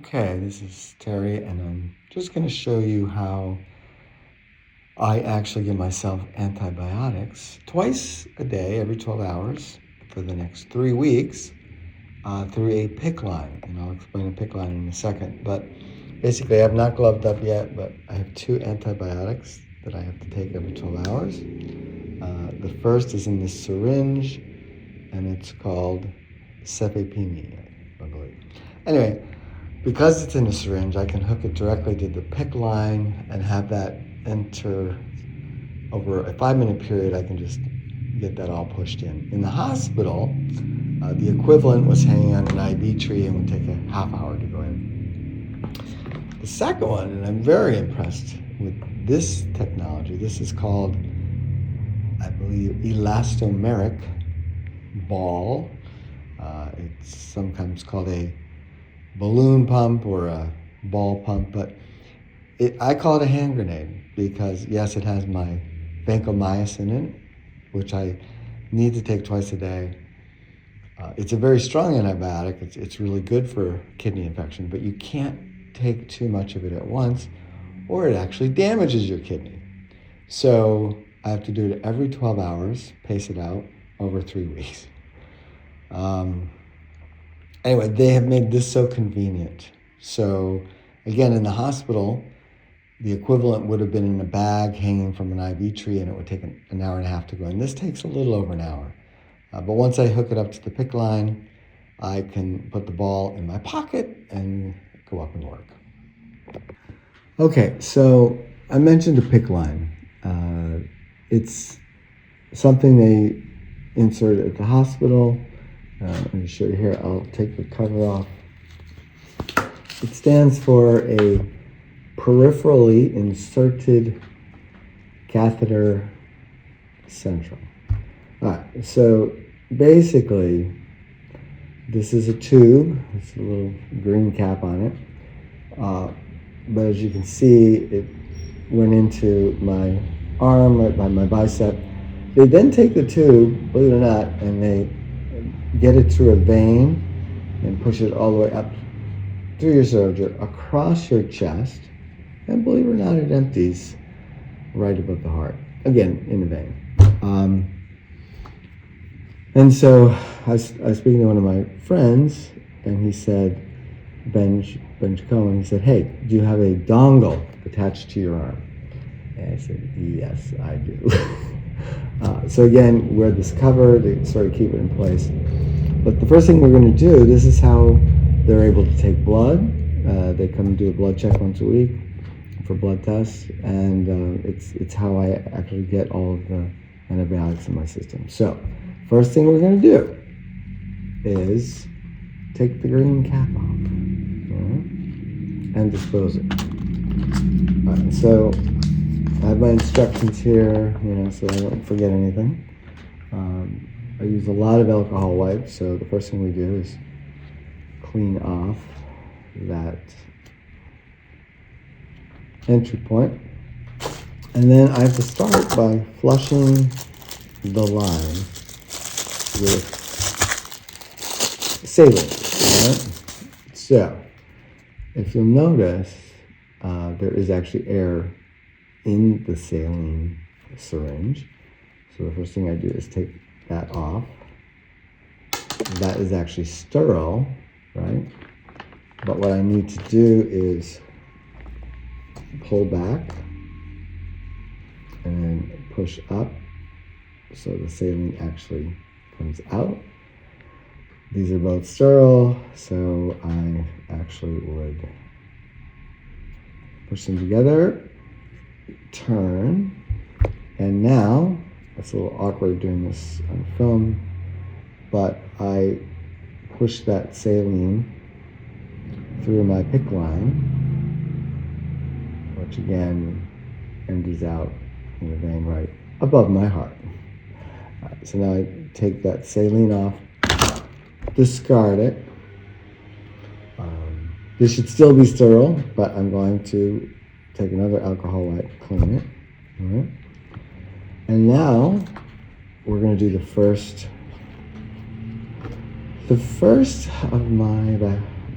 Okay, this is Terry, and I'm just going to show you how I actually give myself antibiotics twice a day, every 12 hours, for the next 3 weeks through a PICC line. And I'll explain a PICC line in a second. But basically, I've not gloved up yet, but I have 2 antibiotics that I have to take every 12 hours. The first is in this syringe, and it's called cefepime, I believe. Anyway, because it's in a syringe, I can hook it directly to the PICC line and have that enter over a 5-minute period. I can just get that all pushed in. In the hospital, the equivalent was hanging on an IV tree and would take a half hour to go in. The second one, and I'm very impressed with this technology, this is called, I believe, elastomeric ball. It's sometimes called a balloon pump or a ball pump, but I call it a hand grenade because, yes, it has my vancomycin in it, which I need to take twice a day. It's a very strong antibiotic. It's really good for kidney infection, but you can't take too much of it at once or it actually damages your kidney. So I have to do it every 12 hours, pace it out over 3 weeks. Anyway, they have made this so convenient. So again, in the hospital, the equivalent would have been in a bag hanging from an IV tree, and it would take an hour and a half to go in. This takes a little over an hour. But once I hook it up to the PICC line, I can put the ball in my pocket and go up and work. Okay, so I mentioned the PICC line. It's something they insert at the hospital. Let me show you here. I'll take the cover off. It stands for a peripherally inserted catheter central. All right, so basically, this is a tube. It's a little green cap on it. But as you can see, it went into my arm, right by my bicep. They then take the tube, believe it or not, and they get it through a vein and push it all the way up through your cervical, across your chest, and believe it or not, it empties right above the heart, again, in the vein. And so I was speaking to one of my friends, and he said, Ben Cohen, he said, "Hey, do you have a dongle attached to your arm?" And I said, "Yes, I do." So again, wear this cover to sort of keep it in place. But the first thing we're going to do, this is how they're able to take blood. They come and do a blood check once a week for blood tests, and it's how I actually get all of the antibiotics in my system. So first thing we're going to do is take the green cap off, and dispose it. All right, so I have my instructions here, so I don't forget anything. I use a lot of alcohol wipes, so the first thing we do is clean off that entry point. And then I have to start by flushing the line with saline. Right? So, if you'll notice, there is actually air in the saline syringe. So the first thing I do is take that off. That is actually sterile, right? But what I need to do is pull back and then push up so the saline actually comes out. These are both sterile, so I actually would push them together, turn, and now, it's a little awkward doing this on film, but I push that saline through my PICC line, which again empties out in the vein right above my heart. All right, so now I take that saline off, discard it. This should still be sterile, but I'm going to take another alcohol wipe, clean it. All right. And now we're going to do the first of my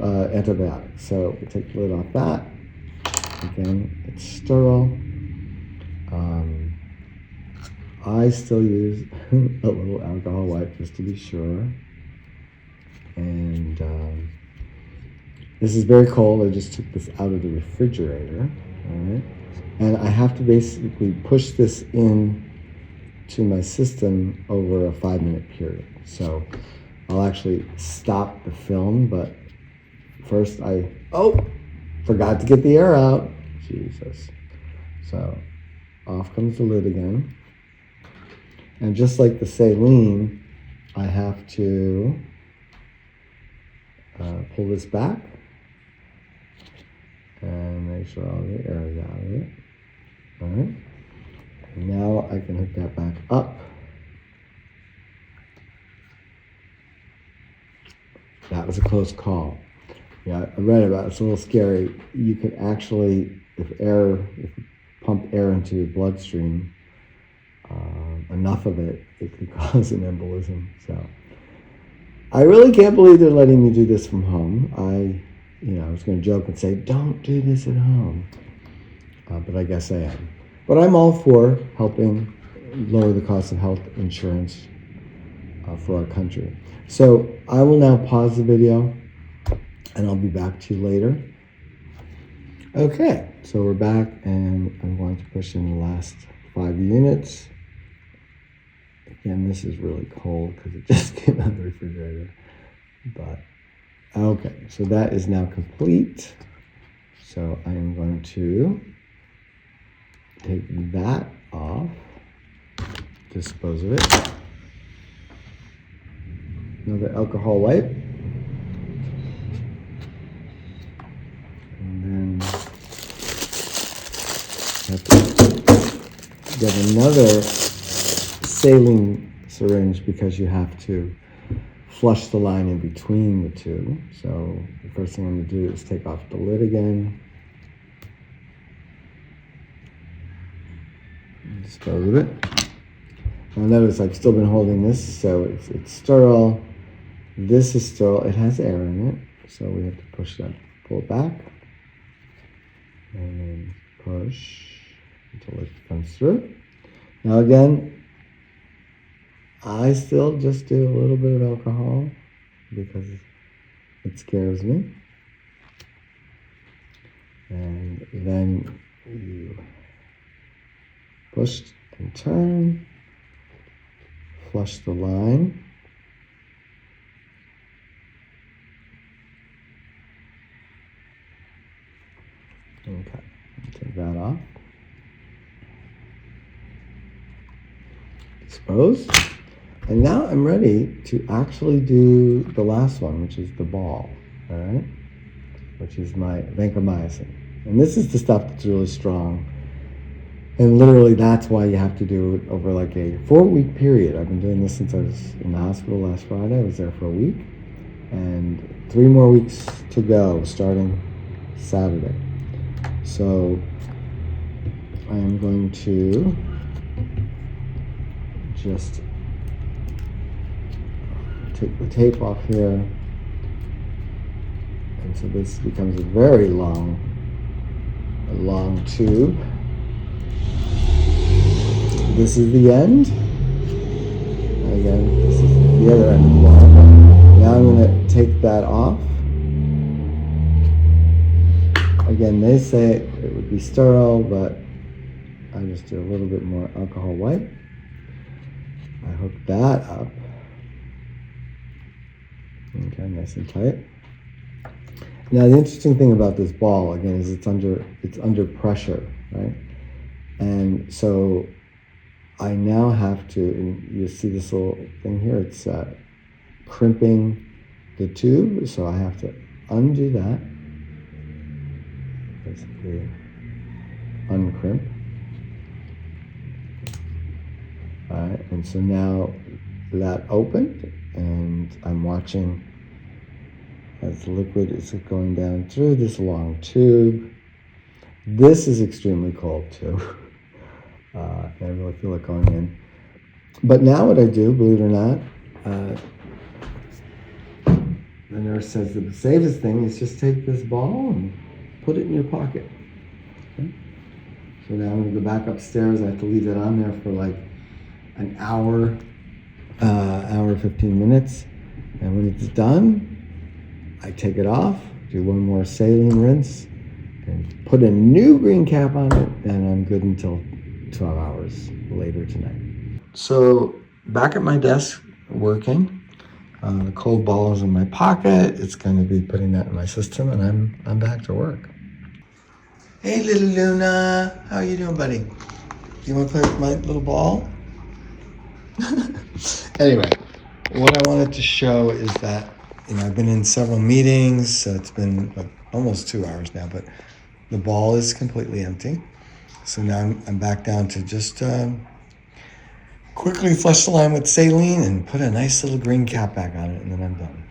antibiotics. So we take the lid off that. Again, it's sterile. I still use a little alcohol wipe just to be sure. And this is very cold. I just took this out of the refrigerator. All right. And I have to basically push this in to my system over a 5-minute period. So I'll actually stop the film, but first forgot to get the air out. Jesus. So off comes the lid again. And just like the saline, I have to pull this back and make sure all the air is out of it. All right. And now I can hook that back up. That was a close call. Yeah, I read about it. It's a little scary. You could actually, if you pump air into your bloodstream, enough of it, it could cause an embolism. So I really can't believe they're letting me do this from home. I was going to joke and say, don't do this at home. But I guess I am. But I'm all for helping lower the cost of health insurance for our country. So I will now pause the video and I'll be back to you later. Okay, so we're back and I'm going to push in the last 5 units. Again, this is really cold because it just came out of the refrigerator. But okay, so that is now complete. So I am going to take that off, dispose of it. Another alcohol wipe. And then have to get another saline syringe because you have to flush the line in between the two. So the first thing I'm going to do is take off the lid again. Dispose of it. Now notice I've still been holding this, so it's sterile. This is sterile. It has air in it, so we have to push that, pull it back, and then push until it comes through. Now again, I still just do a little bit of alcohol because it scares me. And then you push and turn, flush the line. Okay, take that off. Dispose. And now I'm ready to actually do the last one, which is the ball, all right? Which is my vancomycin. And this is the stuff that's really strong. And literally that's why you have to do it over like a 4-week period. I've been doing this since I was in the hospital last Friday. I was there for a week. And 3 more weeks to go, starting Saturday. So I am going to just take the tape off here. And so this becomes a very long tube. This is the end. Again, this is the other end of the ball. Now I'm going to take that off. Again, they say it would be sterile, but I just do a little bit more alcohol wipe. I hook that up. Okay, nice and tight. Now the interesting thing about this ball, again, is it's under pressure, right? And so I now have to, and you see this little thing here, it's crimping the tube, so I have to undo that, basically uncrimp. All right, and so now that opened, and I'm watching as the liquid is going down through this long tube. This is extremely cold too. I really feel it going in. But now what I do, believe it or not, the nurse says the safest thing is just take this ball and put it in your pocket. Okay? So now I'm going to go back upstairs. I have to leave that on there for like an hour, 15 minutes. And when it's done, I take it off, do one more saline rinse, and put a new green cap on it, and I'm good until 12 hours later tonight. So back at my desk working, the cold ball is in my pocket. It's going to be putting that in my system, and I'm back to work. Hey, little Luna, how you doing, buddy? You want to play with my little ball? Anyway, what I wanted to show is that, I've been in several meetings, so it's been like almost 2 hours now, but the ball is completely empty. So now I'm back down to just quickly flush the line with saline and put a nice little green cap back on it, and then I'm done.